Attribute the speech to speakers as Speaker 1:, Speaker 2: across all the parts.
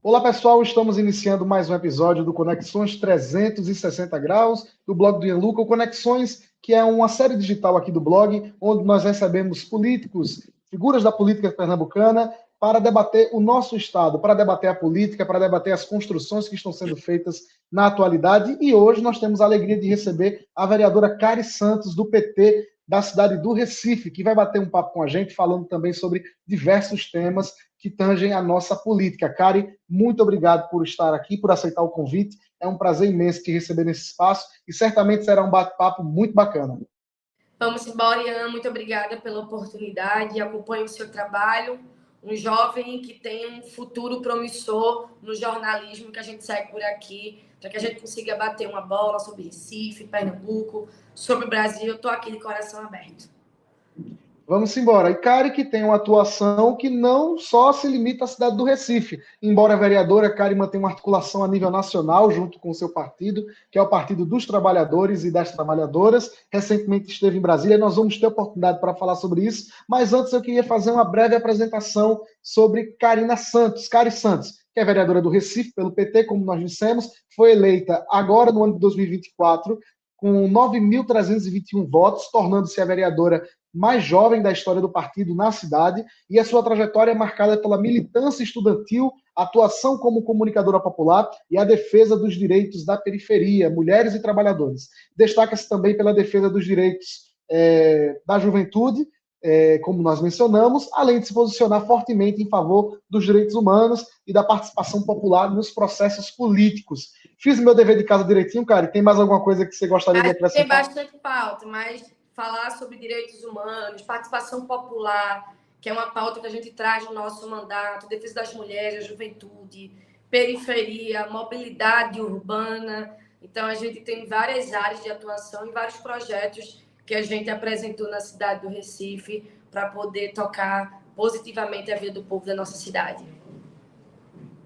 Speaker 1: Olá pessoal, estamos iniciando mais um episódio do Conexões 360 Graus, do blog do Ian Luca, o Conexões, que é uma série digital aqui do blog, onde nós recebemos políticos, figuras da política pernambucana, para debater o nosso Estado, para debater a política, para debater as construções que estão sendo feitas na atualidade. E hoje nós temos a alegria de receber a vereadora Cari Santos, do PT, da cidade do Recife, que vai bater um papo com a gente, falando também sobre diversos temas que tangem a nossa política. Cari, muito obrigado por estar aqui, por aceitar o convite. É um prazer imenso te receber nesse espaço e certamente será um bate-papo muito bacana.
Speaker 2: Vamos embora, Ian. Muito obrigada pela oportunidade. Acompanho o seu trabalho. Um jovem que tem um futuro promissor no jornalismo que a gente segue por aqui, para que a gente consiga bater uma bola sobre Recife, Pernambuco, sobre o Brasil. Eu estou aqui de coração aberto.
Speaker 1: Vamos embora. E Cari que tem uma atuação que não só se limita à cidade do Recife. Embora vereadora, Cari mantém uma articulação a nível nacional junto com o seu partido, que é o Partido dos Trabalhadores e das Trabalhadoras. Recentemente esteve em Brasília e nós vamos ter oportunidade para falar sobre isso. Mas antes eu queria fazer uma breve apresentação sobre Carina Santos. Cari Santos, que é vereadora do Recife pelo PT, como nós dissemos, foi eleita agora no ano de 2024 com 9.321 votos, tornando-se a vereadora mais jovem da história do partido na cidade, e a sua trajetória é marcada pela militância estudantil, atuação como comunicadora popular e a defesa dos direitos da periferia, mulheres e trabalhadores. Destaca-se também pela defesa dos direitos da juventude, como nós mencionamos, além de se posicionar fortemente em favor dos direitos humanos e da participação popular nos processos políticos. Fiz meu dever de casa direitinho, cara. Tem mais alguma coisa que você gostaria de acrescentar?
Speaker 2: Tem bastante pauta, mas falar sobre direitos humanos, participação popular, que é uma pauta que a gente traz no nosso mandato, defesa das mulheres, juventude, periferia, mobilidade urbana. Então, a gente tem várias áreas de atuação e vários projetos que a gente apresentou na cidade do Recife para poder tocar positivamente a vida do povo da nossa cidade.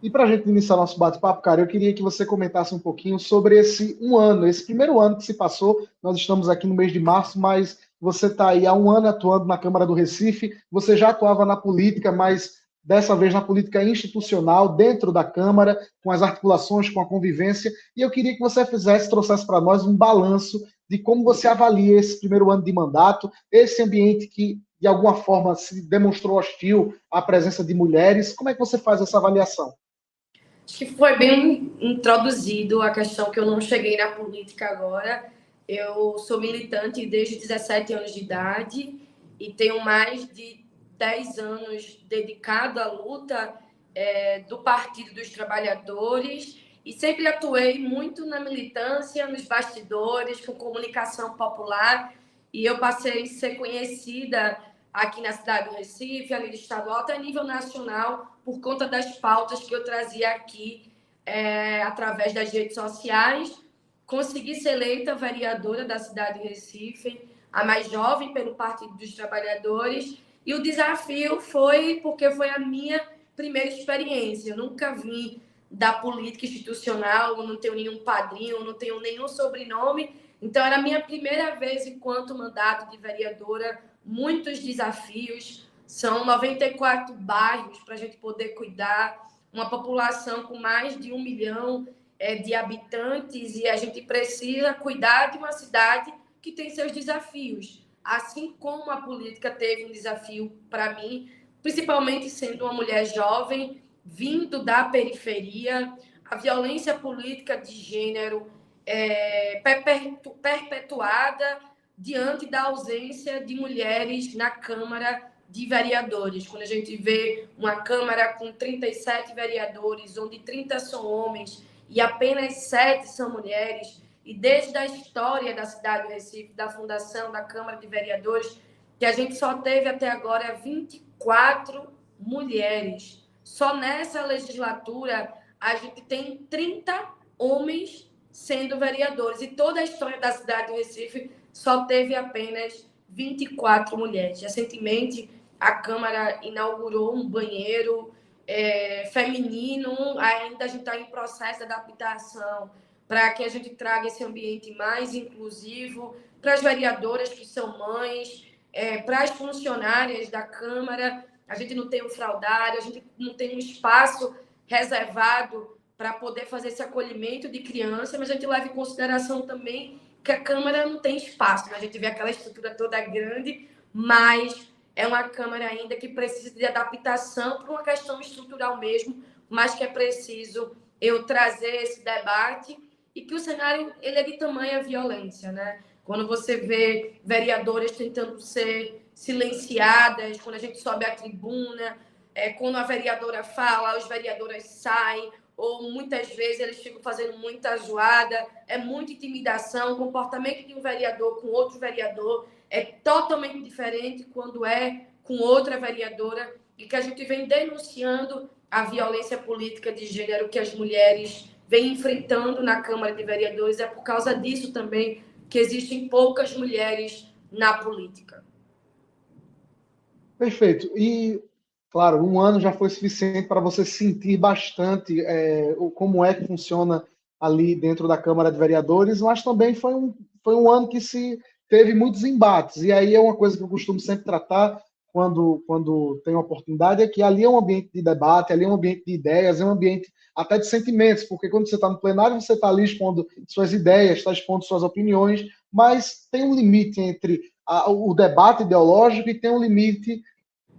Speaker 1: E para a gente iniciar nosso bate-papo, cara, eu queria que você comentasse um pouquinho sobre esse esse primeiro ano que se passou. Nós estamos aqui no mês de março, mas você está aí há um ano atuando na Câmara do Recife. Você já atuava na política, mas dessa vez na política institucional, dentro da Câmara, com as articulações, com a convivência. E eu queria que você trouxesse para nós um balanço de como você avalia esse primeiro ano de mandato, esse ambiente que, de alguma forma, se demonstrou hostil à presença de mulheres. Como é que você faz essa avaliação?
Speaker 2: Acho que foi bem introduzido a questão que eu não cheguei na política agora. Eu sou militante desde 17 anos de idade e tenho mais de 10 anos dedicado à luta do Partido dos Trabalhadores e sempre atuei muito na militância, nos bastidores, com comunicação popular, e eu passei a ser conhecida aqui na cidade do Recife, a nível estadual, até a nível nacional, por conta das pautas que eu trazia aqui através das redes sociais. Consegui ser eleita vereadora da cidade do Recife, a mais jovem pelo Partido dos Trabalhadores, e o desafio foi porque foi a minha primeira experiência. Eu nunca vim da política institucional, eu não tenho nenhum padrinho, eu não tenho nenhum sobrenome, então era a minha primeira vez enquanto mandato de vereadora. Muitos desafios, são 94 bairros para a gente poder cuidar, uma população com mais de 1 milhão de habitantes, e a gente precisa cuidar de uma cidade que tem seus desafios, assim como a política teve um desafio para mim, principalmente sendo uma mulher jovem, vindo da periferia. A violência política de gênero perpetuada diante da ausência de mulheres na Câmara de Vereadores. Quando a gente vê uma Câmara com 37 vereadores, onde 30 são homens e apenas 7 são mulheres, e desde a história da cidade do Recife, da fundação da Câmara de Vereadores, que a gente só teve até agora 24 mulheres. Só nessa legislatura a gente tem 30 homens sendo vereadores, e toda a história da cidade do Recife só teve apenas 24 mulheres. Recentemente, a Câmara inaugurou um banheiro feminino, ainda a gente está em processo de adaptação para que a gente traga esse ambiente mais inclusivo para as vereadoras que são mães, para as funcionárias da Câmara. A gente não tem um fraudário, a gente não tem um espaço reservado para poder fazer esse acolhimento de criança, mas a gente leva em consideração também que a Câmara não tem espaço, né? A gente vê aquela estrutura toda grande, mas é uma Câmara ainda que precisa de adaptação por uma questão estrutural mesmo, mas que é preciso eu trazer esse debate e que o cenário ele é de tamanha violência, né? Quando você vê vereadoras tentando ser silenciadas, quando a gente sobe à tribuna, quando a vereadora fala, os vereadores saem, ou muitas vezes eles ficam fazendo muita zoada, é muita intimidação, o comportamento de um vereador com outro vereador é totalmente diferente quando é com outra vereadora, e que a gente vem denunciando a violência política de gênero que as mulheres vêm enfrentando na Câmara de Vereadores. É por causa disso também que existem poucas mulheres na política.
Speaker 1: Perfeito. E, claro, um ano já foi suficiente para você sentir bastante como é que funciona ali dentro da Câmara de Vereadores, mas também foi um ano que se teve muitos embates. E aí é uma coisa que eu costumo sempre tratar quando tenho oportunidade, é que ali é um ambiente de debate, ali é um ambiente de ideias, é um ambiente até de sentimentos, porque quando você está no plenário, você está ali expondo suas ideias, está expondo suas opiniões, mas tem um limite entre o debate ideológico e tem um limite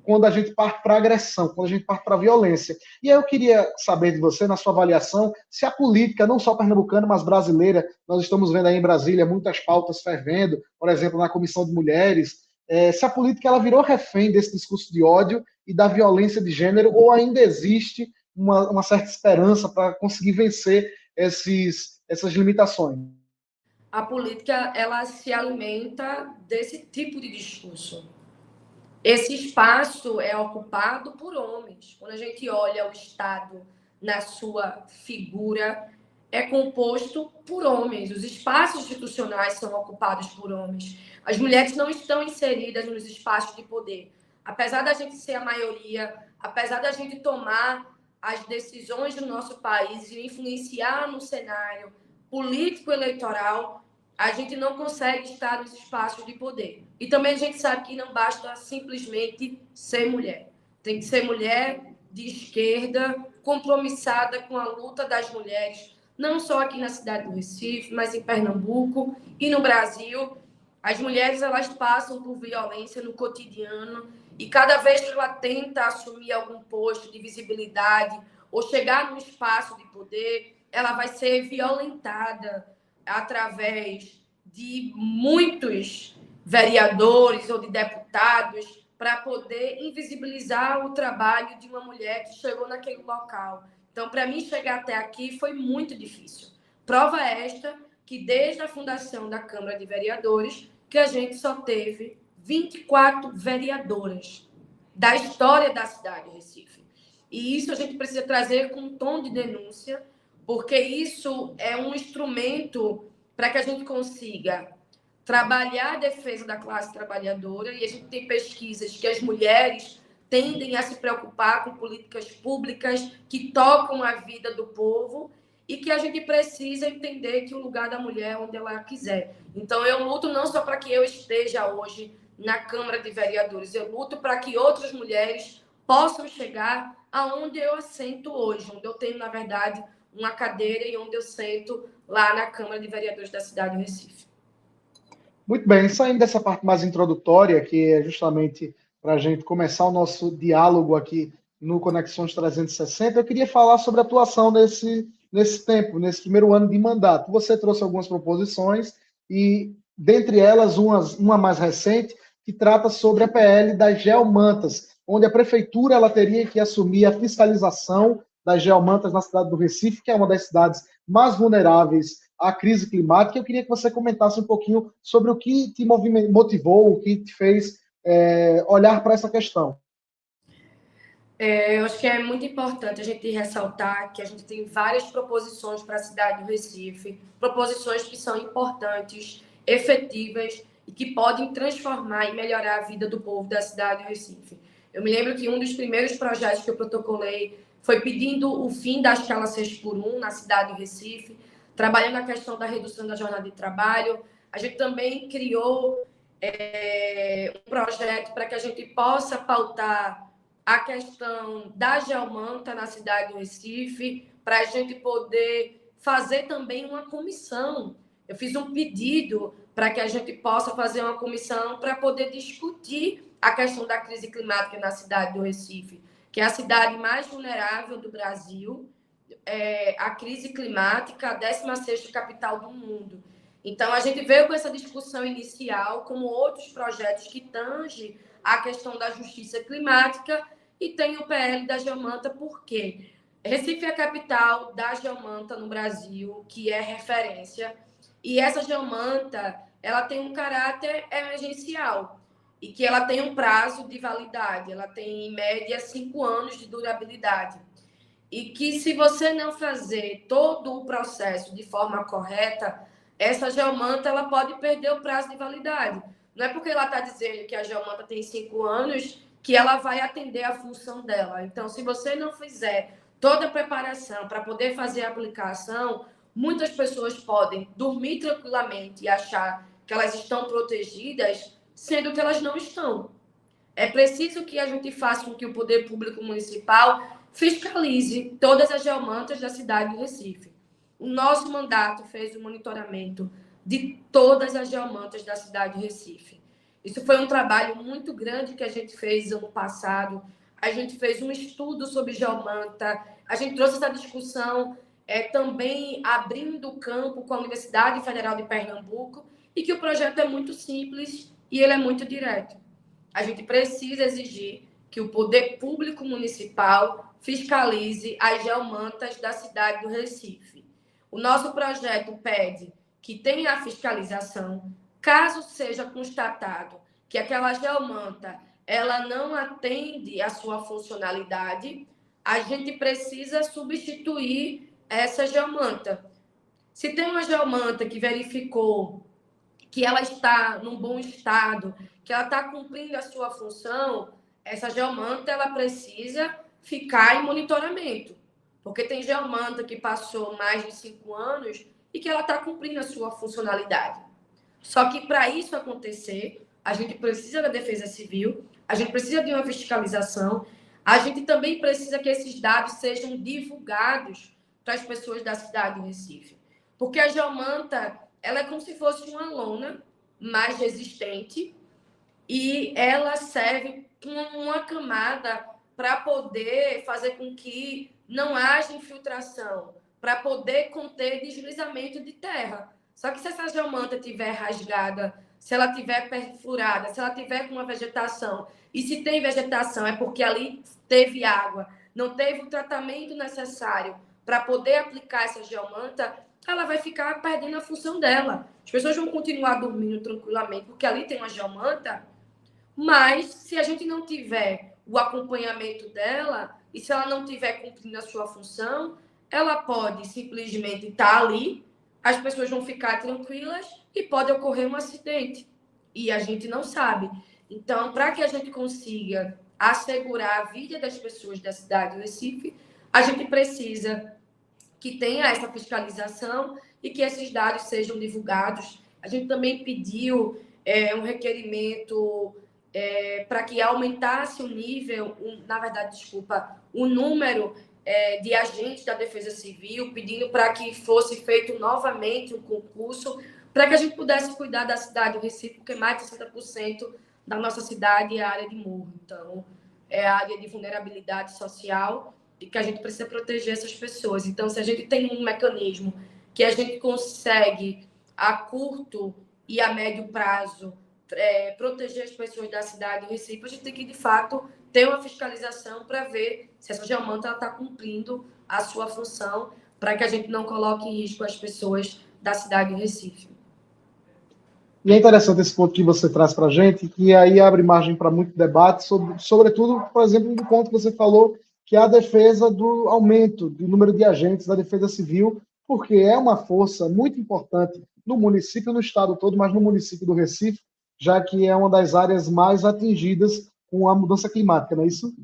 Speaker 1: quando a gente parte para agressão, quando a gente parte para violência. E aí eu queria saber de você, na sua avaliação, se a política, não só pernambucana, mas brasileira, nós estamos vendo aí em Brasília muitas pautas fervendo, por exemplo, na Comissão de Mulheres, se a política ela virou refém desse discurso de ódio e da violência de gênero, ou ainda existe uma certa esperança para conseguir vencer essas limitações?
Speaker 2: A política, ela se alimenta desse tipo de discurso. Esse espaço é ocupado por homens. Quando a gente olha o Estado na sua figura, é composto por homens. Os espaços institucionais são ocupados por homens. As mulheres não estão inseridas nos espaços de poder. Apesar da gente ser a maioria, apesar da gente tomar as decisões do nosso país e influenciar no cenário político-eleitoral, a gente não consegue estar nos espaços de poder. E também a gente sabe que não basta simplesmente ser mulher. Tem que ser mulher de esquerda, compromissada com a luta das mulheres, não só aqui na cidade do Recife, mas em Pernambuco e no Brasil. As mulheres, elas passam por violência no cotidiano e cada vez que ela tenta assumir algum posto de visibilidade ou chegar num espaço de poder, ela vai ser violentada através de muitos vereadores ou de deputados para poder invisibilizar o trabalho de uma mulher que chegou naquele local. Então, para mim, chegar até aqui foi muito difícil. Prova esta que, desde a fundação da Câmara de Vereadores, que a gente só teve 24 vereadoras da história da cidade de Recife. E isso a gente precisa trazer com um tom de denúncia, porque isso é um instrumento para que a gente consiga trabalhar a defesa da classe trabalhadora, e a gente tem pesquisas que as mulheres tendem a se preocupar com políticas públicas que tocam a vida do povo e que a gente precisa entender que o lugar da mulher é onde ela quiser. Então, eu luto não só para que eu esteja hoje na Câmara de Vereadores, eu luto para que outras mulheres possam chegar aonde eu assento hoje, onde eu tenho, na verdade, uma cadeira e onde eu sento lá na Câmara de Vereadores da cidade do Recife.
Speaker 1: Muito bem, saindo dessa parte mais introdutória, que é justamente para a gente começar o nosso diálogo aqui no Conexões 360, eu queria falar sobre a atuação nesse tempo, nesse primeiro ano de mandato. Você trouxe algumas proposições e, dentre elas, uma mais recente, que trata sobre a PL das geomantas, onde a prefeitura ela teria que assumir a fiscalização das geomantas na cidade do Recife, que é uma das cidades mais vulneráveis à crise climática. Eu queria que você comentasse um pouquinho sobre o que te motivou, o que te fez olhar para essa questão.
Speaker 2: Eu acho que é muito importante a gente ressaltar que a gente tem várias proposições para a cidade do Recife, proposições que são importantes, efetivas e que podem transformar e melhorar a vida do povo da cidade do Recife. Eu me lembro que um dos primeiros projetos que eu protocolei foi pedindo o fim da escala 6x1 na cidade do Recife, trabalhando a questão da redução da jornada de trabalho. A gente também criou um projeto para que a gente possa pautar a questão da geomanta na cidade do Recife, para a gente poder fazer também uma comissão. Eu fiz um pedido para que a gente possa fazer uma comissão para poder discutir a questão da crise climática na cidade do Recife, que é a cidade mais vulnerável do Brasil, a crise climática, a 16ª capital do mundo. Então, a gente veio com essa discussão inicial, como outros projetos que tangem a questão da justiça climática, e tem o PL da geomanta, por quê? Recife é a capital da geomanta no Brasil, que é referência, e essa geomanta, ela tem um caráter emergencial, e que ela tem um prazo de validade, ela tem, em média, 5 anos de durabilidade. E que, se você não fazer todo o processo de forma correta, essa geomanta ela pode perder o prazo de validade. Não é porque ela está dizendo que a geomanta tem 5 anos que ela vai atender a função dela. Então, se você não fizer toda a preparação para poder fazer a aplicação, muitas pessoas podem dormir tranquilamente e achar que elas estão protegidas, sendo que elas não estão. É preciso que a gente faça com que o poder público municipal fiscalize todas as geomantas da cidade de Recife. O nosso mandato fez o monitoramento de todas as geomantas da cidade de Recife. Isso foi um trabalho muito grande que a gente fez ano passado. A gente fez um estudo sobre geomanta. A gente trouxe essa discussão também abrindo o campo com a Universidade Federal de Pernambuco, e que o projeto é muito simples e ele é muito direto. A gente precisa exigir que o poder público municipal fiscalize as geomantas da cidade do Recife. O nosso projeto pede que tenha a fiscalização, caso seja constatado que aquela geomanta ela não atende à sua funcionalidade, a gente precisa substituir essa geomanta. Se tem uma geomanta que verificou que ela está num bom estado, que ela está cumprindo a sua função, essa geomanta ela precisa ficar em monitoramento. Porque tem geomanta que passou mais de 5 anos e que ela está cumprindo a sua funcionalidade. Só que, para isso acontecer, a gente precisa da Defesa Civil, a gente precisa de uma fiscalização, a gente também precisa que esses dados sejam divulgados para as pessoas da cidade do Recife. Porque a geomanta ela é como se fosse uma lona mais resistente e ela serve como uma camada para poder fazer com que não haja infiltração, para poder conter deslizamento de terra. Só que se essa geomanta estiver rasgada, se ela estiver perfurada, se ela tiver com uma vegetação, e se tem vegetação é porque ali teve água, não teve o tratamento necessário para poder aplicar essa geomanta, ela vai ficar perdendo a função dela. As pessoas vão continuar dormindo tranquilamente, porque ali tem uma geomanta, mas se a gente não tiver o acompanhamento dela, e se ela não estiver cumprindo a sua função, ela pode simplesmente estar ali, as pessoas vão ficar tranquilas e pode ocorrer um acidente. E a gente não sabe. Então, para que a gente consiga assegurar a vida das pessoas da cidade do Recife, a gente precisa que tenha essa fiscalização e que esses dados sejam divulgados. A gente também pediu um requerimento para que aumentasse o nível, o número de agentes da Defesa Civil, pedindo para que fosse feito novamente um concurso, para que a gente pudesse cuidar da cidade do Recife, porque mais de 60% da nossa cidade é a área de morro. Então, é a área de vulnerabilidade social, e que a gente precisa proteger essas pessoas. Então, se a gente tem um mecanismo que a gente consegue, a curto e a médio prazo, proteger as pessoas da cidade do Recife, a gente tem que, de fato, ter uma fiscalização para ver se essa geomanta está cumprindo a sua função, para que a gente não coloque em risco as pessoas da cidade do Recife.
Speaker 1: E é interessante esse ponto que você traz para a gente, que aí abre margem para muito debate, sobretudo, por exemplo, do ponto que você falou, que é a defesa do aumento do número de agentes da Defesa Civil, porque é uma força muito importante no município, no estado todo, mas no município do Recife, já que é uma das áreas mais atingidas com a mudança climática, não é isso?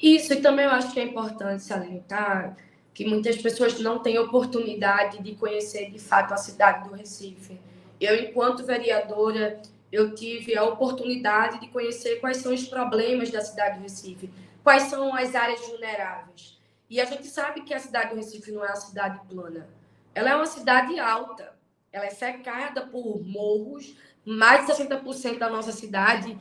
Speaker 2: Isso, e também eu acho que é importante salientar que muitas pessoas não têm oportunidade de conhecer, de fato, a cidade do Recife. Eu, enquanto vereadora, eu tive a oportunidade de conhecer quais são os problemas da cidade do Recife, quais são as áreas vulneráveis. E a gente sabe que a cidade do Recife não é uma cidade plana. Ela é uma cidade alta. Ela é cercada por morros. Mais de 60% da nossa cidade,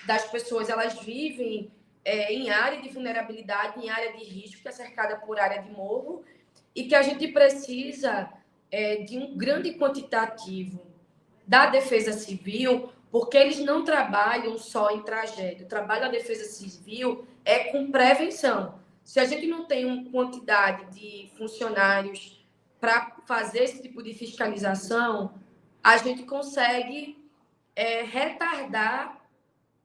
Speaker 2: das pessoas, elas vivem em área de vulnerabilidade, em área de risco, que é cercada por área de morro, e que a gente precisa de um grande quantitativo da Defesa Civil, porque eles não trabalham só em tragédia. O trabalho da Defesa Civil é com prevenção. Se a gente não tem uma quantidade de funcionários para fazer esse tipo de fiscalização, a gente consegue retardar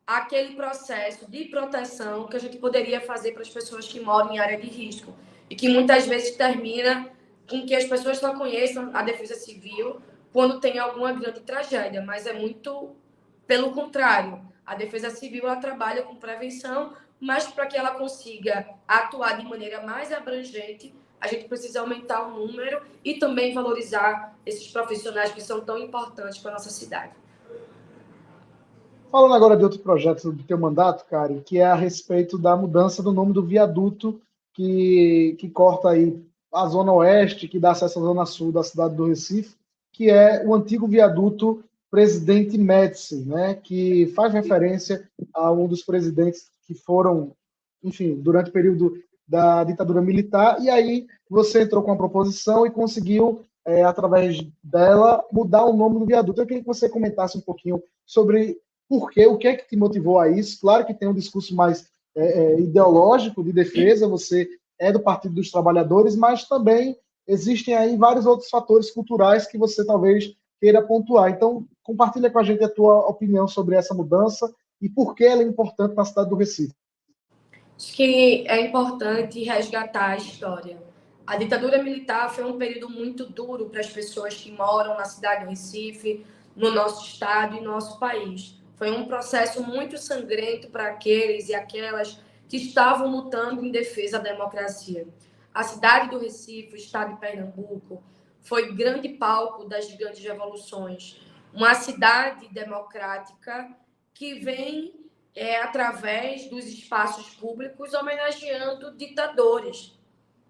Speaker 2: aquele processo de proteção que a gente poderia fazer para as pessoas que moram em área de risco e que muitas vezes termina com que as pessoas só conheçam a Defesa Civil quando tem alguma grande tragédia, mas é muito pelo contrário. A Defesa Civil ela trabalha com prevenção, mas para que ela consiga atuar de maneira mais abrangente, a gente precisa aumentar o número e também valorizar esses profissionais que são tão importantes para a nossa cidade.
Speaker 1: Falando agora de outro projeto do teu mandato, Kari, que é a respeito da mudança do nome do viaduto que corta aí a zona oeste, que dá acesso à zona sul da cidade do Recife, que é o antigo viaduto Presidente Médici, né, que faz referência a um dos presidentes que foram, enfim, durante o período da ditadura militar, e aí você entrou com a proposição e conseguiu, através dela, mudar o nome do viaduto. Eu queria que você comentasse um pouquinho sobre por quê, o que é que te motivou a isso. Claro que tem um discurso mais ideológico de defesa, você é do Partido dos Trabalhadores, mas também existem aí vários outros fatores culturais que você talvez queira pontuar. Então, compartilha com a gente a tua opinião sobre essa mudança e por que ela é importante na cidade do Recife.
Speaker 2: Acho que é importante resgatar a história. A ditadura militar foi um período muito duro para as pessoas que moram na cidade do Recife, no nosso estado e no nosso país. Foi um processo muito sangrento para aqueles e aquelas que estavam lutando em defesa da democracia. A cidade do Recife, o estado de Pernambuco, foi grande palco das grandes revoluções. Uma cidade democrática que vem através dos espaços públicos, homenageando ditadores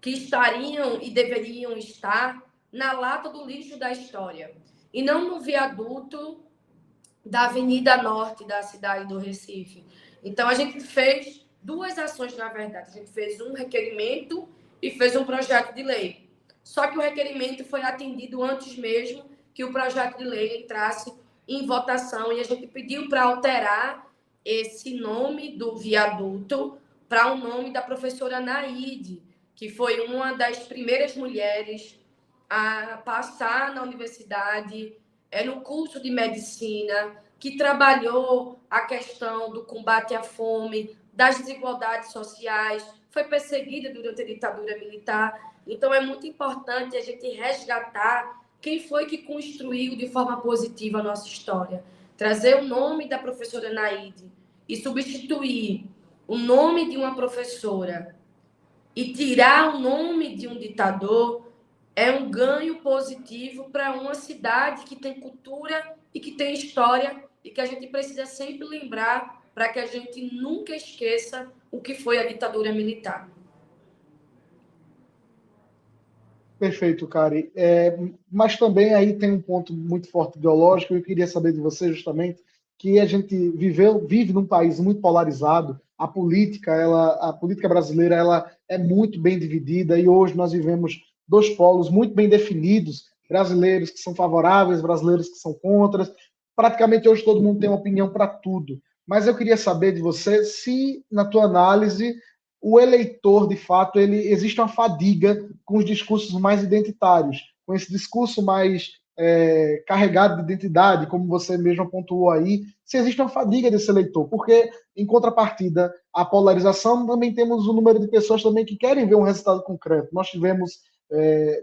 Speaker 2: que estariam e deveriam estar na lata do lixo da história, e não no viaduto da Avenida Norte da cidade do Recife. Então, a gente fez duas ações, na verdade. A gente fez um requerimento e fez um projeto de lei. Só que o requerimento foi atendido antes mesmo que o projeto de lei entrasse em votação, e a gente pediu para alterar esse nome do viaduto para o nome da professora Naide, que foi uma das primeiras mulheres a passar na universidade, no curso de medicina, que trabalhou a questão do combate à fome, das desigualdades sociais, foi perseguida durante a ditadura militar. Então, é muito importante a gente resgatar quem foi que construiu de forma positiva a nossa história. Trazer o nome da professora Naide e substituir o nome de uma professora e tirar o nome de um ditador é um ganho positivo para uma cidade que tem cultura e que tem história e que a gente precisa sempre lembrar para que a gente nunca esqueça o que foi a ditadura militar.
Speaker 1: Perfeito, Kari. Mas também aí tem um ponto muito forte ideológico. Eu queria saber de você justamente que a gente vive num país muito polarizado. A política brasileira, ela é muito bem dividida e hoje nós vivemos dois polos muito bem definidos, brasileiros que são favoráveis, brasileiros que são contra. Praticamente hoje todo mundo tem uma opinião para tudo. Mas eu queria saber de você se, na tua análise, o eleitor, de fato, existe uma fadiga com os discursos mais identitários, com esse discurso mais carregado de identidade, como você mesmo pontuou aí, se existe uma fadiga desse eleitor, porque, em contrapartida, a polarização, também temos um número de pessoas também que querem ver um resultado concreto. Nós tivemos,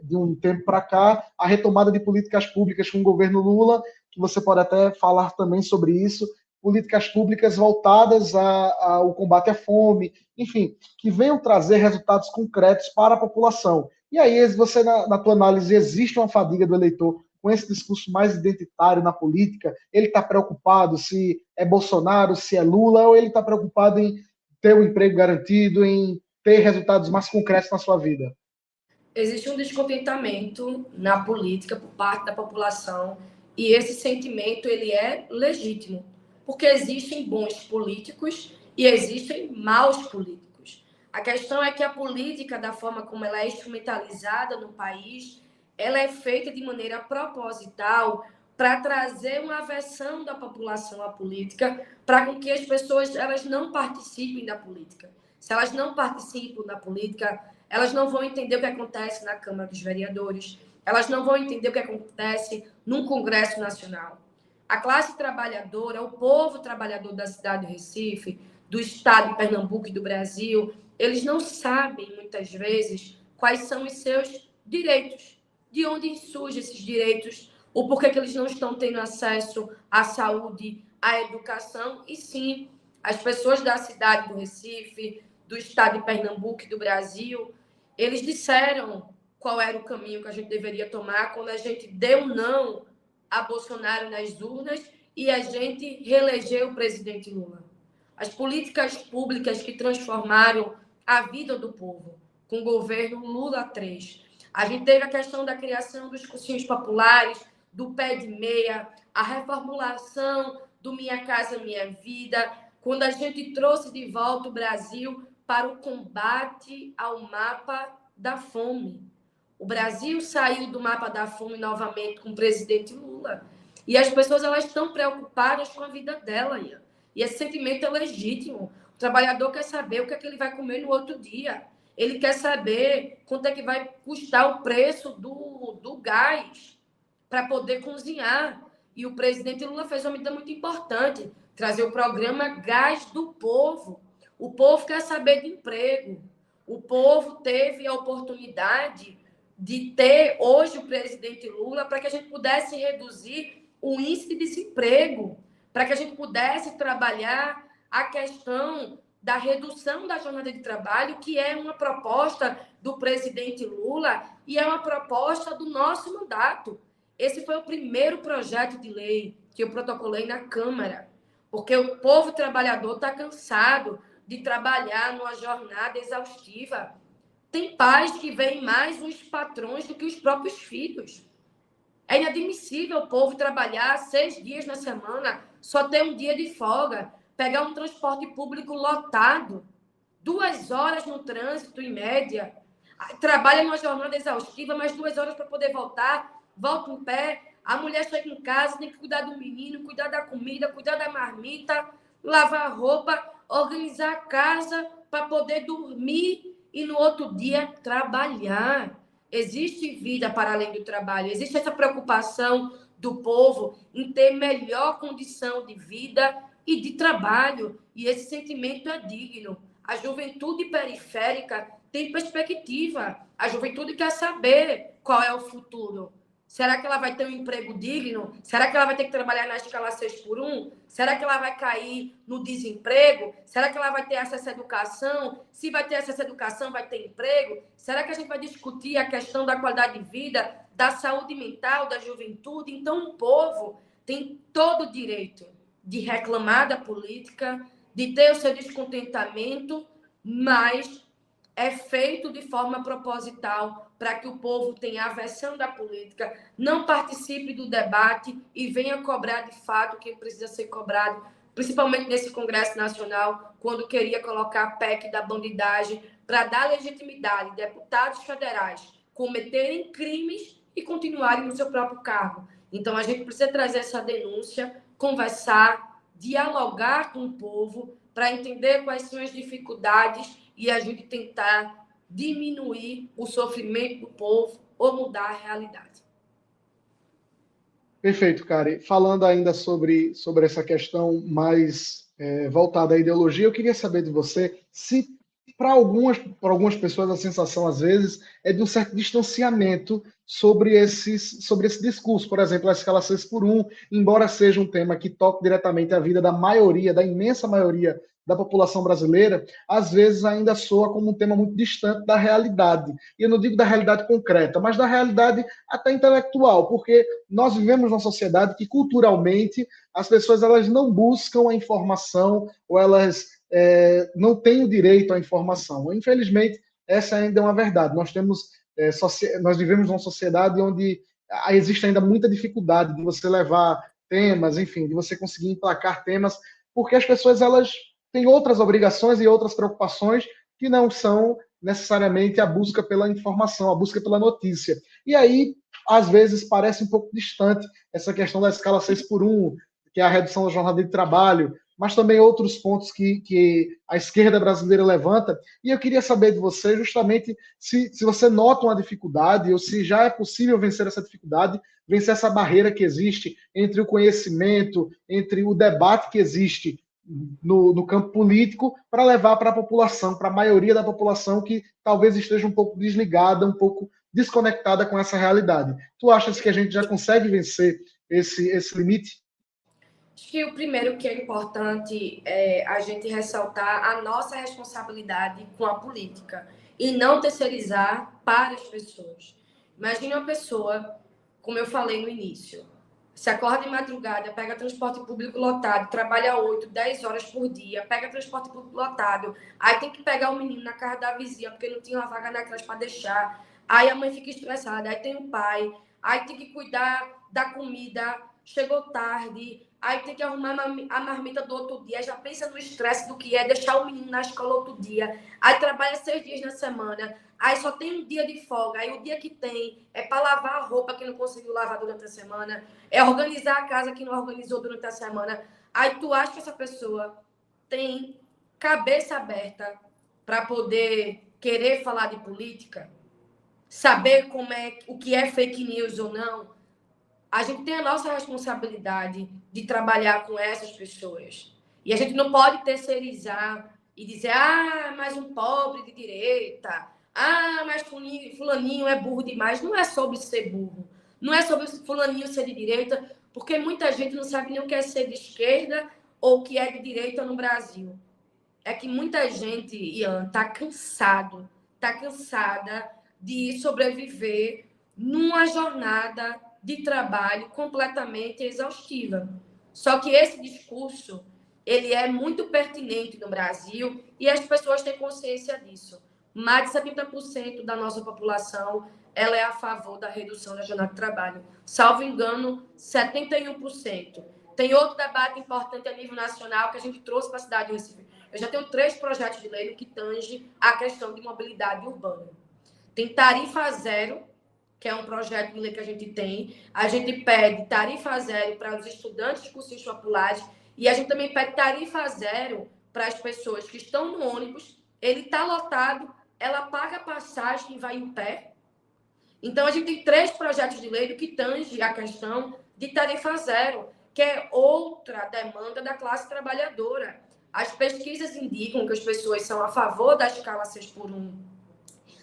Speaker 1: de um tempo para cá, a retomada de políticas públicas com o governo Lula, que você pode até falar também sobre isso, políticas públicas voltadas ao combate à fome, enfim, que venham trazer resultados concretos para a população. E aí, você, na tua análise, existe uma fadiga do eleitor com esse discurso mais identitário na política? Ele está preocupado se é Bolsonaro, se é Lula, ou ele está preocupado em ter um emprego garantido, em ter resultados mais concretos na sua vida?
Speaker 2: Existe um descontentamento na política por parte da população e esse sentimento ele é legítimo, porque existem bons políticos e existem maus políticos. A questão é que a política, da forma como ela é instrumentalizada no país, ela é feita de maneira proposital para trazer uma aversão da população à política, para com que as pessoas elas não participem da política. Se elas não participam da política, elas não vão entender o que acontece na Câmara dos Vereadores, elas não vão entender o que acontece num Congresso Nacional. A classe trabalhadora, o povo trabalhador da cidade do Recife, do estado de Pernambuco e do Brasil, eles não sabem, muitas vezes, quais são os seus direitos, de onde surgem esses direitos, o porquê que eles não estão tendo acesso à saúde, à educação, e sim, as pessoas da cidade do Recife, do estado de Pernambuco e do Brasil, eles disseram qual era o caminho que a gente deveria tomar quando a gente deu não a Bolsonaro nas urnas e a gente reelegeu o presidente Lula. As políticas públicas que transformaram a vida do povo, com o governo Lula 3. A gente teve a questão da criação dos cursinhos populares, do pé de meia, a reformulação do Minha Casa Minha Vida, quando a gente trouxe de volta o Brasil para o combate ao mapa da fome. O Brasil saiu do mapa da fome novamente com o presidente Lula. E as pessoas elas estão preocupadas com a vida dela, Ian. E esse sentimento é legítimo. O trabalhador quer saber o que é que ele vai comer no outro dia. Ele quer saber quanto é que vai custar o preço do gás para poder cozinhar. E o presidente Lula fez uma medida muito importante, trazer o programa Gás do Povo. O povo quer saber de emprego. O povo teve a oportunidade de ter hoje o presidente Lula para que a gente pudesse reduzir o índice de desemprego, para que a gente pudesse trabalhar a questão da redução da jornada de trabalho, que é uma proposta do presidente Lula e é uma proposta do nosso mandato. Esse foi o primeiro projeto de lei que eu protocolei na Câmara, porque o povo trabalhador está cansado de trabalhar numa jornada exaustiva. Tem pais que veem mais os patrões do que os próprios filhos. É inadmissível o povo trabalhar 6 dias na semana, só ter um dia de folga, pegar um transporte público lotado, 2 horas no trânsito, em média, trabalha numa jornada exaustiva, mais 2 horas para poder voltar, volta em pé, a mulher chega em casa, tem que cuidar do menino, cuidar da comida, cuidar da marmita, lavar a roupa, organizar a casa para poder dormir e no outro dia trabalhar. Existe vida para além do trabalho, existe essa preocupação do povo em ter melhor condição de vida e de trabalho, e esse sentimento é digno. A juventude periférica tem perspectiva, a juventude quer saber qual é o futuro. Será que ela vai ter um emprego digno? Será que ela vai ter que trabalhar na escala 6x1? Será que ela vai cair no desemprego? Será que ela vai ter acesso à educação? Se vai ter acesso à educação, vai ter emprego? Será que a gente vai discutir a questão da qualidade de vida, da saúde mental, da juventude? Então, o povo tem todo o direito de reclamar da política, de ter o seu descontentamento, mas é feito de forma proposital para que o povo tenha aversão da política, não participe do debate e venha cobrar de fato o que precisa ser cobrado, principalmente nesse Congresso Nacional, quando queria colocar a PEC da bandidagem para dar legitimidade a deputados federais cometerem crimes e continuarem no seu próprio cargo. Então, a gente precisa trazer essa denúncia, conversar, dialogar com o povo para entender quais são as dificuldades e a gente tentar diminuir o sofrimento do povo ou mudar a realidade.
Speaker 1: Perfeito, Kari. Falando ainda sobre essa questão mais voltada à ideologia, eu queria saber de você se, para algumas pessoas, a sensação, às vezes, é de um certo distanciamento sobre esse discurso. Por exemplo, a escala 6x1, embora seja um tema que toque diretamente a vida da maioria, da imensa maioria da população brasileira, às vezes ainda soa como um tema muito distante da realidade. E eu não digo da realidade concreta, mas da realidade até intelectual, porque nós vivemos numa sociedade que, culturalmente, as pessoas elas não buscam a informação ou elas não têm o direito à informação. Infelizmente, essa ainda é uma verdade. Nós vivemos numa sociedade onde existe ainda muita dificuldade de você levar temas, enfim, de você conseguir emplacar temas, porque as pessoas elas têm outras obrigações e outras preocupações que não são necessariamente a busca pela informação, a busca pela notícia. E aí, às vezes, parece um pouco distante essa questão da escala 6x1, que é a redução da jornada de trabalho, mas também outros pontos que a esquerda brasileira levanta. E eu queria saber de você justamente se você nota uma dificuldade ou se já é possível vencer essa dificuldade, vencer essa barreira que existe entre o conhecimento, entre o debate que existe no campo político, para levar para a população, para a maioria da população que talvez esteja um pouco desligada, um pouco desconectada com essa realidade. Tu achas que a gente já consegue vencer esse limite?
Speaker 2: Acho que o primeiro que é importante é a gente ressaltar a nossa responsabilidade com a política e não terceirizar para as pessoas. Imagine uma pessoa, como eu falei no início, se acorda de madrugada, pega transporte público lotado, trabalha 8, 10 horas por dia, pega transporte público lotado, aí tem que pegar o menino na casa da vizinha porque não tinha uma vaga na creche para deixar, aí a mãe fica estressada, aí tem o pai, aí tem que cuidar da comida, chegou tarde, aí tem que arrumar a marmita do outro dia, já pensa no estresse do que é deixar o menino na escola outro dia, aí trabalha 6 dias na semana, aí só tem um dia de folga, aí o dia que tem é para lavar a roupa que não conseguiu lavar durante a semana, é organizar a casa que não organizou durante a semana. Aí tu acha que essa pessoa tem cabeça aberta para poder querer falar de política? Saber o que é fake news ou não? A gente tem a nossa responsabilidade de trabalhar com essas pessoas. E a gente não pode terceirizar e dizer, mas um pobre de direita, mas fulaninho é burro demais. Não é sobre ser burro. Não é sobre fulaninho ser de direita, porque muita gente não sabe nem o que é ser de esquerda ou o que é de direita no Brasil. É que muita gente, Ian, está cansada de sobreviver numa jornada de trabalho completamente exaustiva. Só que esse discurso, ele é muito pertinente no Brasil e as pessoas têm consciência disso. Mais de 70% da nossa população, ela é a favor da redução da jornada de trabalho. Salvo engano, 71%. Tem outro debate importante a nível nacional que a gente trouxe para a cidade de Recife. Eu já tenho 3 projetos de lei no que tange a questão de mobilidade urbana. Tem tarifa zero, que é um projeto de lei que a gente tem. A gente pede tarifa zero para os estudantes de cursinhos populares e a gente também pede tarifa zero para as pessoas que estão no ônibus, ele está lotado, ela paga a passagem e vai em pé. Então, a gente tem 3 projetos de lei do que tange a questão de tarifa zero, que é outra demanda da classe trabalhadora. As pesquisas indicam que as pessoas são a favor da escala 6x1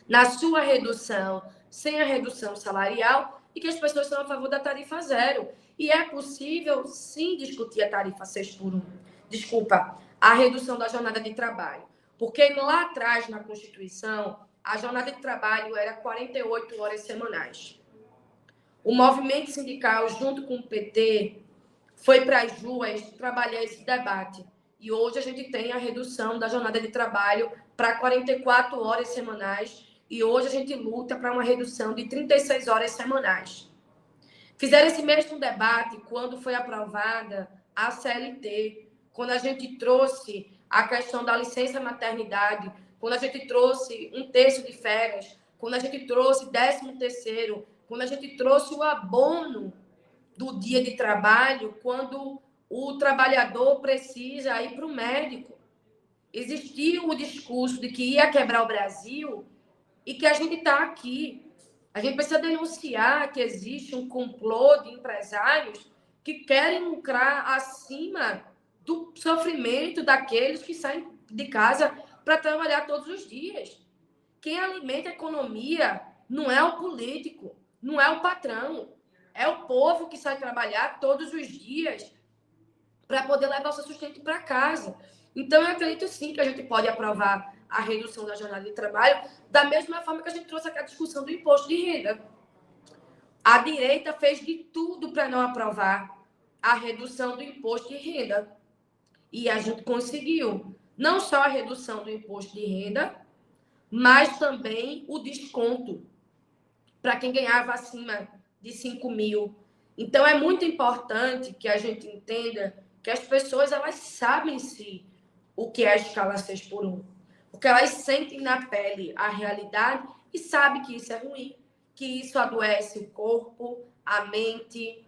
Speaker 2: na sua redução, sem a redução salarial, e que as pessoas são a favor da tarifa zero. E é possível, sim, discutir a tarifa 6x1. Desculpa, a redução da jornada de trabalho. Porque lá atrás, na Constituição, a jornada de trabalho era 48 horas semanais. O movimento sindical, junto com o PT, foi para as ruas trabalhar esse debate. E hoje a gente tem a redução da jornada de trabalho para 44 horas semanais. E hoje a gente luta para uma redução de 36 horas semanais. Fizeram esse mesmo debate quando foi aprovada a CLT, quando a gente trouxe a questão da licença maternidade, quando a gente trouxe 1/3 de férias, quando a gente trouxe 13º, quando a gente trouxe o abono do dia de trabalho, quando o trabalhador precisa ir para o médico. Existiu o discurso de que ia quebrar o Brasil e que a gente está aqui. A gente precisa denunciar que existe um complô de empresários que querem lucrar acima do sofrimento daqueles que saem de casa para trabalhar todos os dias. Quem alimenta a economia não é o político, não é o patrão, é o povo que sai trabalhar todos os dias para poder levar o seu sustento para casa. Então, eu acredito sim que a gente pode aprovar a redução da jornada de trabalho, da mesma forma que a gente trouxe aquela discussão do imposto de renda. A direita fez de tudo para não aprovar a redução do imposto de renda. E a gente conseguiu não só a redução do imposto de renda, mas também o desconto para quem ganhava acima de 5 mil. Então, é muito importante que a gente entenda que as pessoas elas sabem sim o que é a escala 6x1, porque elas sentem na pele a realidade e sabem que isso é ruim, que isso adoece o corpo, a mente,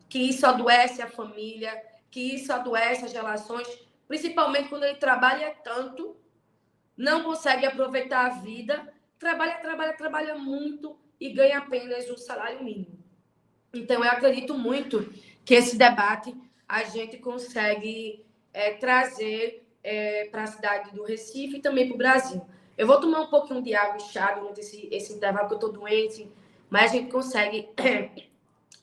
Speaker 2: que isso adoece a família, que isso adoece as relações, principalmente quando ele trabalha tanto, não consegue aproveitar a vida, trabalha muito e ganha apenas um salário mínimo. Então, eu acredito muito que esse debate a gente consegue trazer para a cidade do Recife e também para o Brasil. Eu vou tomar um pouquinho de água e chá durante esse intervalo, que eu estou doente, mas a gente consegue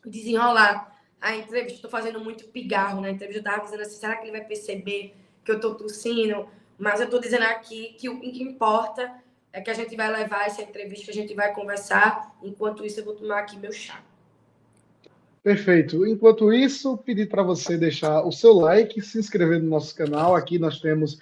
Speaker 2: desenrolar a entrevista. Estou fazendo muito pigarro na entrevista. Eu estava dizendo assim, será que ele vai perceber que eu estou tossindo? Mas eu estou dizendo aqui que o que importa é que a gente vai levar essa entrevista, que a gente vai conversar. Enquanto isso, eu vou tomar aqui meu chá.
Speaker 1: Perfeito. Enquanto isso, pedir para você deixar o seu like, se inscrever no nosso canal. Aqui nós temos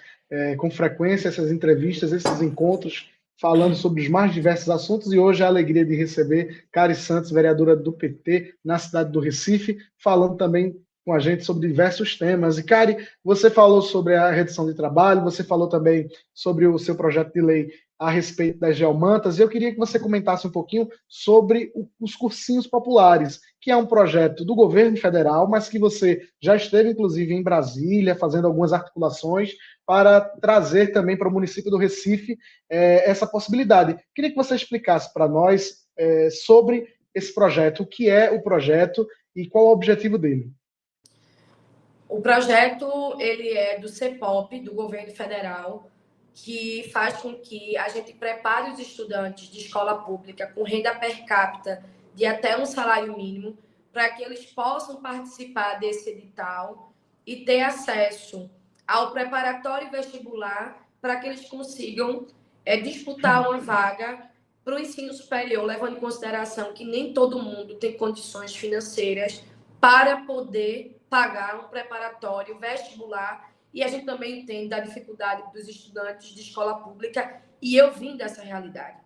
Speaker 1: com frequência essas entrevistas, esses encontros, falando sobre os mais diversos assuntos. E hoje a alegria de receber Cari Santos, vereadora do PT na cidade do Recife, falando também com a gente sobre diversos temas. E, Cari, você falou sobre a redução de trabalho, você falou também sobre o seu projeto de lei a respeito das geomantas, e eu queria que você comentasse um pouquinho sobre os cursinhos populares, que é um projeto do governo federal, mas que você já esteve, inclusive, em Brasília, fazendo algumas articulações para trazer também para o município do Recife essa possibilidade. Queria que você explicasse para nós sobre esse projeto, o que é o projeto e qual é o objetivo dele.
Speaker 2: O projeto ele é do CEPOP, do governo federal, que faz com que a gente prepare os estudantes de escola pública com renda per capita de até um salário mínimo, para que eles possam participar desse edital e ter acesso ao preparatório vestibular, para que eles consigam disputar uma vaga para o ensino superior, levando em consideração que nem todo mundo tem condições financeiras para poder pagar um preparatório vestibular. E a gente também entende a dificuldade dos estudantes de escola pública, e eu vim dessa realidade.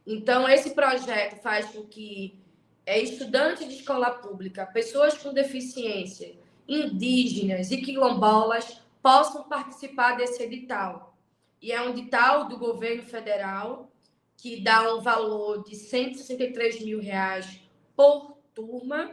Speaker 2: Então, esse projeto faz com que estudantes de escola pública, pessoas com deficiência, indígenas e quilombolas possam participar desse edital. E é um edital do governo federal que dá um valor de R$163 mil por turma,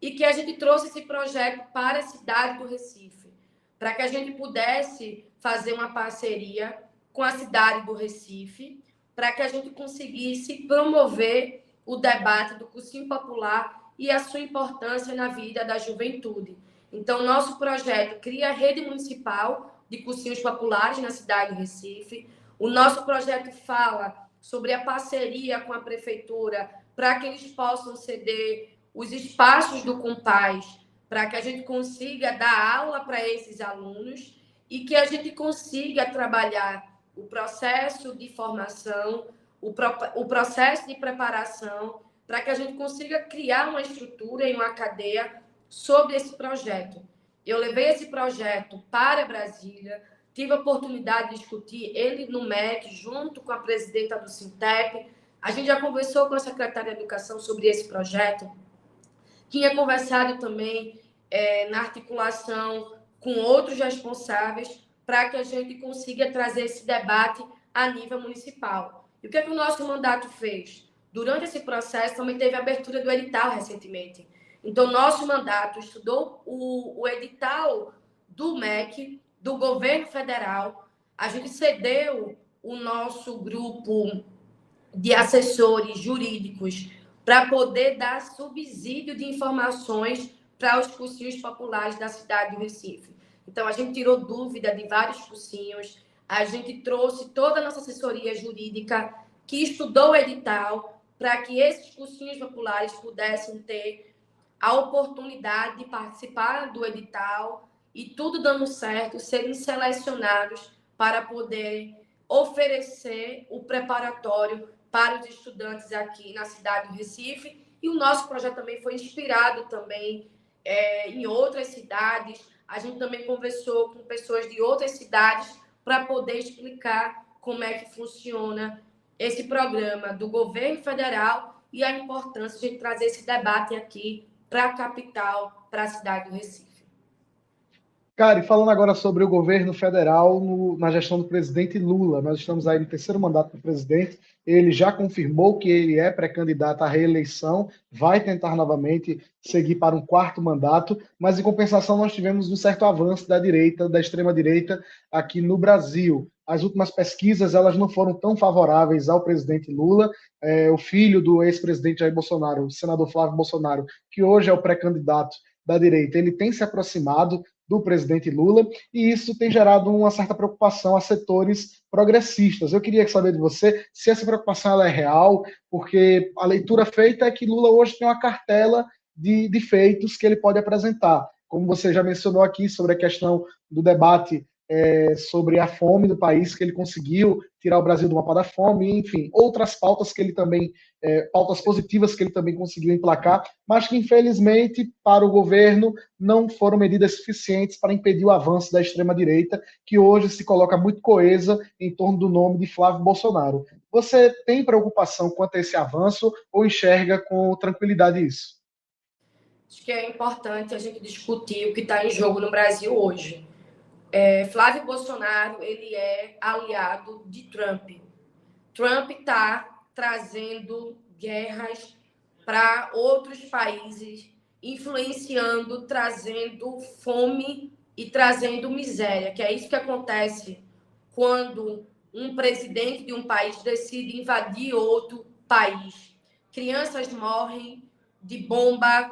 Speaker 2: e que a gente trouxe esse projeto para a cidade do Recife, para que a gente pudesse fazer uma parceria com a cidade do Recife, para que a gente conseguisse promover o debate do cursinho popular e a sua importância na vida da juventude. Então, nosso projeto cria a rede municipal de cursinhos populares na cidade do Recife. O nosso projeto fala sobre a parceria com a prefeitura para que eles possam ceder os espaços do Compaz, para que a gente consiga dar aula para esses alunos e que a gente consiga trabalhar o processo de formação, o processo de preparação, para que a gente consiga criar uma estrutura e uma cadeia sobre esse projeto. Eu levei esse projeto para Brasília, tive a oportunidade de discutir ele no MEC, junto com a presidenta do Sintep. A gente já conversou com a secretária de Educação sobre esse projeto. Tinha conversado também na articulação com outros responsáveis para que a gente consiga trazer esse debate a nível municipal. E o que o nosso mandato fez? Durante esse processo, também teve a abertura do edital recentemente. Então, nosso mandato estudou o edital do MEC, do governo federal. A gente cedeu o nosso grupo de assessores jurídicos para poder dar subsídio de informações para os cursinhos populares da cidade do Recife. Então, a gente tirou dúvida de vários cursinhos, a gente trouxe toda a nossa assessoria jurídica que estudou o edital para que esses cursinhos populares pudessem ter a oportunidade de participar do edital e tudo dando certo, serem selecionados para poder oferecer o preparatório para os estudantes aqui na cidade do Recife. E o nosso projeto também foi inspirado também em outras cidades. A gente também conversou com pessoas de outras cidades para poder explicar como é que funciona esse programa do governo federal e a importância de trazer esse debate aqui para a capital, para a cidade do Recife.
Speaker 1: Cara, e falando agora sobre o governo federal na gestão do presidente Lula, nós estamos aí no terceiro mandato do presidente, ele já confirmou que ele é pré-candidato à reeleição, vai tentar novamente seguir para um quarto mandato, mas em compensação nós tivemos um certo avanço da direita, da extrema-direita aqui no Brasil. As últimas pesquisas elas não foram tão favoráveis ao presidente Lula. O filho do ex-presidente Jair Bolsonaro, o senador Flávio Bolsonaro, que hoje é o pré-candidato da direita, ele tem se aproximado do presidente Lula, e isso tem gerado uma certa preocupação a setores progressistas. Eu queria saber de você se essa preocupação ela é real, porque a leitura feita é que Lula hoje tem uma cartela de feitos que ele pode apresentar. Como você já mencionou aqui sobre a questão do debate sobre a fome do país, que ele conseguiu tirar o Brasil do mapa da fome, enfim, outras pautas que ele também, pautas positivas que ele também conseguiu emplacar, mas que infelizmente para o governo não foram medidas suficientes para impedir o avanço da extrema-direita, que hoje se coloca muito coesa em torno do nome de Flávio Bolsonaro. Você tem preocupação quanto a esse avanço ou enxerga com tranquilidade isso?
Speaker 2: Acho que é importante a gente discutir o que está em jogo no Brasil hoje. Flávio Bolsonaro, ele é aliado de Trump. Trump está trazendo guerras para outros países, influenciando, trazendo fome e trazendo miséria, que é isso que acontece quando um presidente de um país decide invadir outro país. Crianças morrem de bomba,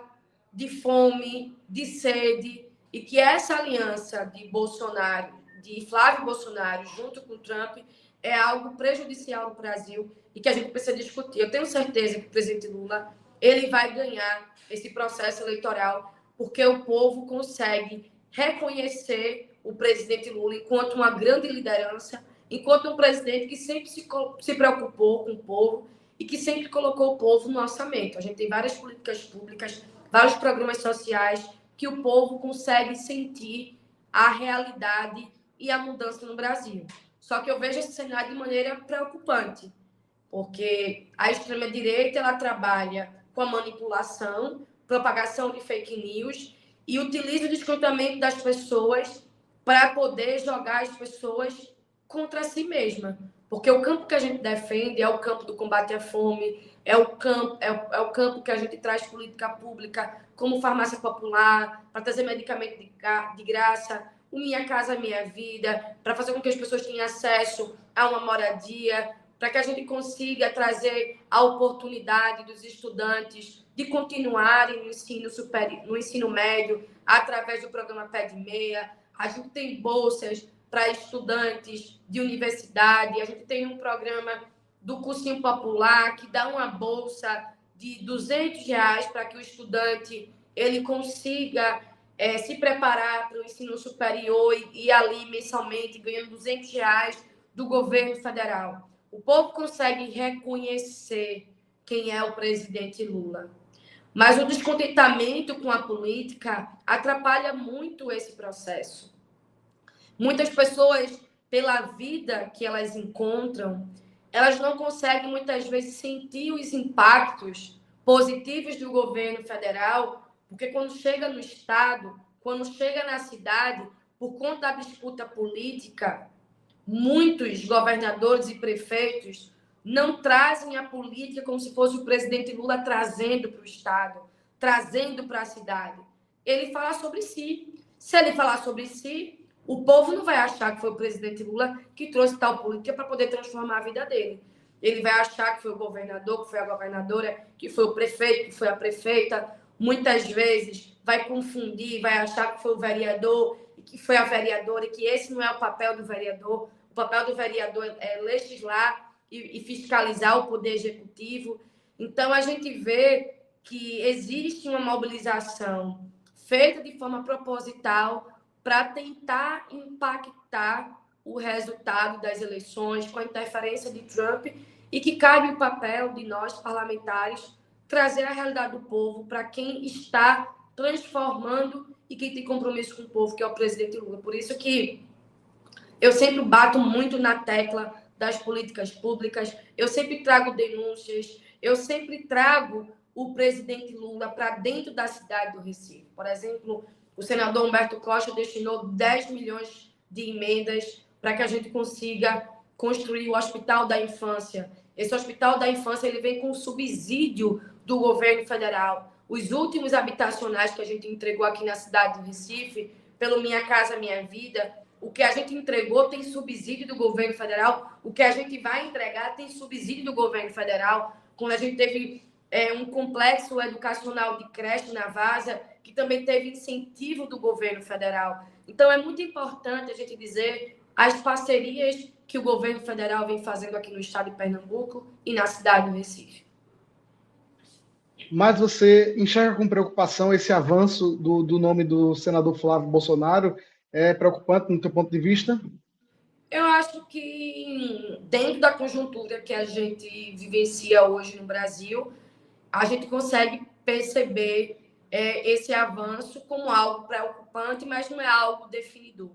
Speaker 2: de fome, de sede, e que essa aliança de Bolsonaro, de Flávio Bolsonaro, junto com Trump, é algo prejudicial no Brasil e que a gente precisa discutir. Eu tenho certeza que o presidente Lula ele vai ganhar esse processo eleitoral porque o povo consegue reconhecer o presidente Lula enquanto uma grande liderança, enquanto um presidente que sempre se preocupou com o povo e que sempre colocou o povo no orçamento. A gente tem várias políticas públicas, vários programas sociais que o povo consegue sentir a realidade e a mudança no Brasil. Só que eu vejo esse cenário de maneira preocupante, porque a extrema-direita ela trabalha com a manipulação, propagação de fake news e utiliza o descontentamento das pessoas para poder jogar as pessoas contra si mesma. Porque o campo que a gente defende é o campo do combate à fome, é o campo que a gente traz política pública, como farmácia popular, para trazer medicamento de graça, o Minha Casa Minha Vida, para fazer com que as pessoas tenham acesso a uma moradia, para que a gente consiga trazer a oportunidade dos estudantes de continuarem no ensino médio, através do programa Pé de Meia. A gente tem bolsas para estudantes de universidade, a gente tem um programa do cursinho popular que dá uma bolsa de R$ 200 para que o estudante ele consiga se preparar para o ensino superior e ali mensalmente ganhando R$ 200 do governo federal. O povo consegue reconhecer quem é o presidente Lula. Mas o descontentamento com a política atrapalha muito esse processo. Muitas pessoas, pela vida que elas encontram, elas não conseguem muitas vezes sentir os impactos positivos do governo federal, porque quando chega no estado, quando chega na cidade, por conta da disputa política, muitos governadores e prefeitos não trazem a política como se fosse o presidente Lula trazendo para o estado, trazendo para a cidade. Ele fala sobre si. Se ele falar sobre si, o povo não vai achar que foi o presidente Lula que trouxe tal política para poder transformar a vida dele. Ele vai achar que foi o governador, que foi a governadora, que foi o prefeito, que foi a prefeita. Muitas vezes vai confundir, vai achar que foi o vereador, que foi a vereadora, e que esse não é o papel do vereador. O papel do vereador é legislar e fiscalizar o poder executivo. Então, a gente vê que existe uma mobilização feita de forma proposital para tentar impactar o resultado das eleições com a interferência de Trump e que cabe o papel de nós, parlamentares, trazer a realidade do povo para quem está transformando e quem tem compromisso com o povo, que é o presidente Lula. Por isso que eu sempre bato muito na tecla das políticas públicas, eu sempre trago denúncias, eu sempre trago o presidente Lula para dentro da cidade do Recife. Por exemplo, o senador Humberto Costa destinou 10 milhões de emendas para que a gente consiga construir o Hospital da Infância. Esse Hospital da Infância ele vem com subsídio do governo federal. Os últimos habitacionais que a gente entregou aqui na cidade do Recife, pelo Minha Casa Minha Vida, o que a gente entregou tem subsídio do governo federal, o que a gente vai entregar tem subsídio do governo federal. Quando a gente teve um complexo educacional de creche na Várzea, que também teve incentivo do governo federal. Então, é muito importante a gente dizer as parcerias que o governo federal vem fazendo aqui no estado de Pernambuco e na cidade do Recife.
Speaker 1: Mas você enxerga com preocupação esse avanço do nome do senador Flávio Bolsonaro? É preocupante no teu ponto de vista?
Speaker 2: Eu acho que, dentro da conjuntura que a gente vivencia hoje no Brasil, a gente consegue perceber esse avanço como algo preocupante, mas não é algo definidor.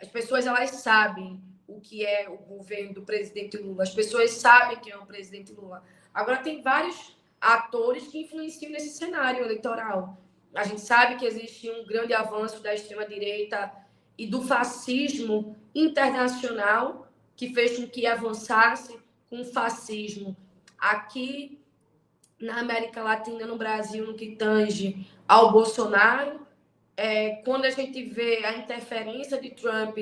Speaker 2: As pessoas elas sabem o que é o governo do presidente Lula, as pessoas sabem quem é o presidente Lula. Agora, tem vários atores que influenciam nesse cenário eleitoral. A gente sabe que existe um grande avanço da extrema-direita e do fascismo internacional, que fez com que avançasse com o fascismo aqui na América Latina, no Brasil, no que tange ao Bolsonaro. Quando a gente vê a interferência de Trump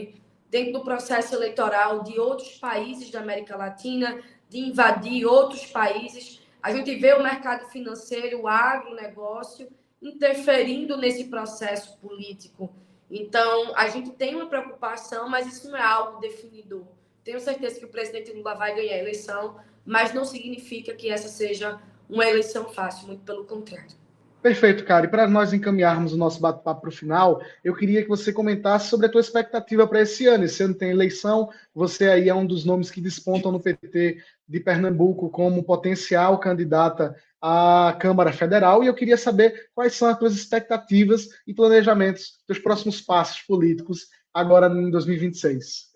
Speaker 2: dentro do processo eleitoral de outros países da América Latina, de invadir outros países, a gente vê o mercado financeiro, o agronegócio, interferindo nesse processo político. Então, a gente tem uma preocupação, mas isso não é algo definidor. Tenho certeza que o presidente Lula vai ganhar a eleição, mas não significa que essa seja uma eleição fácil, muito pelo contrário.
Speaker 1: Perfeito, cara. E para nós encaminharmos o nosso bate-papo para o final, eu queria que você comentasse sobre a tua expectativa para esse ano. Esse ano tem eleição, você aí é um dos nomes que despontam no PT de Pernambuco como potencial candidata à Câmara Federal, e eu queria saber quais são as tuas expectativas e planejamentos dos próximos passos políticos agora em 2026.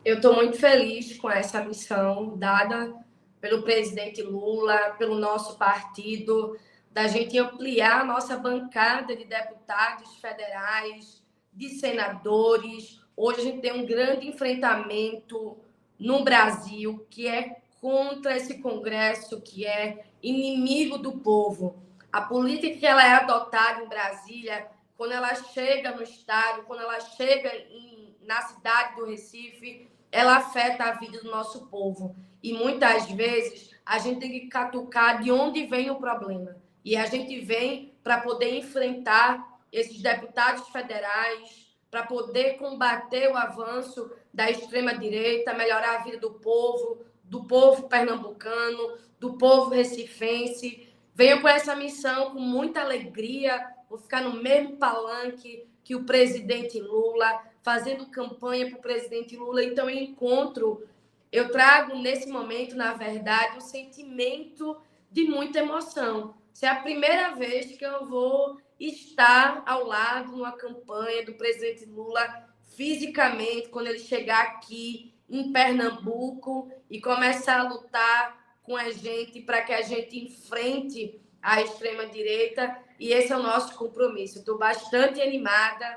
Speaker 2: Eu estou muito feliz com essa missão dada pelo presidente Lula, pelo nosso partido, da gente ampliar a nossa bancada de deputados federais, de senadores. Hoje a gente tem um grande enfrentamento no Brasil, que é contra esse Congresso, que é inimigo do povo. A política que ela é adotada em Brasília, quando ela chega no estado, quando ela chega na cidade do Recife, ela afeta a vida do nosso povo. E muitas vezes a gente tem que catucar de onde vem o problema. E a gente vem para poder enfrentar esses deputados federais, para poder combater o avanço da extrema-direita, melhorar a vida do povo pernambucano, do povo recifense. Venho com essa missão com muita alegria, vou ficar no mesmo palanque que o presidente Lula, fazendo campanha para o presidente Lula. Então, eu trago nesse momento, na verdade, um sentimento de muita emoção. Essa é a primeira vez que eu vou estar ao lado numa campanha do presidente Lula fisicamente, quando ele chegar aqui em Pernambuco e começar a lutar com a gente para que a gente enfrente a extrema-direita. E esse é o nosso compromisso. Estou bastante animada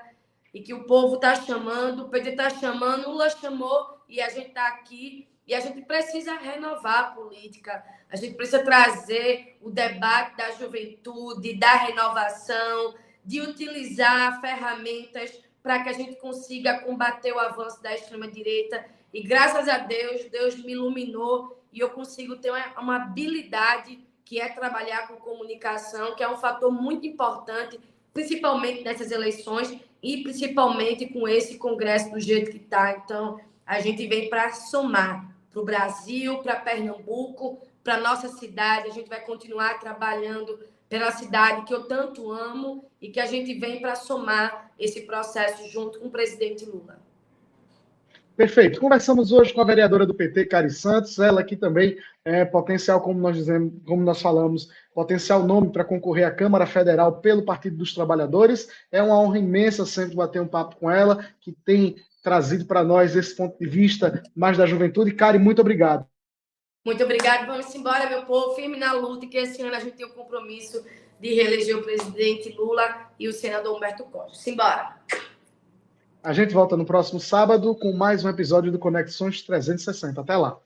Speaker 2: e que o povo está chamando, o PT está chamando, o Lula chamou e a gente está aqui. E a gente precisa renovar a política, a gente precisa trazer o debate da juventude, da renovação, de utilizar ferramentas para que a gente consiga combater o avanço da extrema-direita. E graças a Deus, Deus me iluminou e eu consigo ter uma habilidade que é trabalhar com comunicação, que é um fator muito importante, principalmente nessas eleições e principalmente com esse Congresso do jeito que está. Então, a gente vem para somar para o Brasil, para Pernambuco, para a nossa cidade. A gente vai continuar trabalhando pela cidade que eu tanto amo e que a gente vem para somar esse processo junto com o presidente Lula.
Speaker 1: Perfeito. Conversamos hoje com a vereadora do PT, Cari Santos, ela que também é potencial, como nós dizemos, como nós falamos, potencial nome para concorrer à Câmara Federal pelo Partido dos Trabalhadores. É uma honra imensa sempre bater um papo com ela, que tem trazido para nós esse ponto de vista mais da juventude. Cari, muito obrigado.
Speaker 2: Muito obrigado. Vamos embora, meu povo. Firme na luta, que esse ano a gente tem o compromisso de reeleger o presidente Lula e o senador Humberto Costa. Simbora!
Speaker 1: A gente volta no próximo sábado com mais um episódio do Conexões 360. Até lá!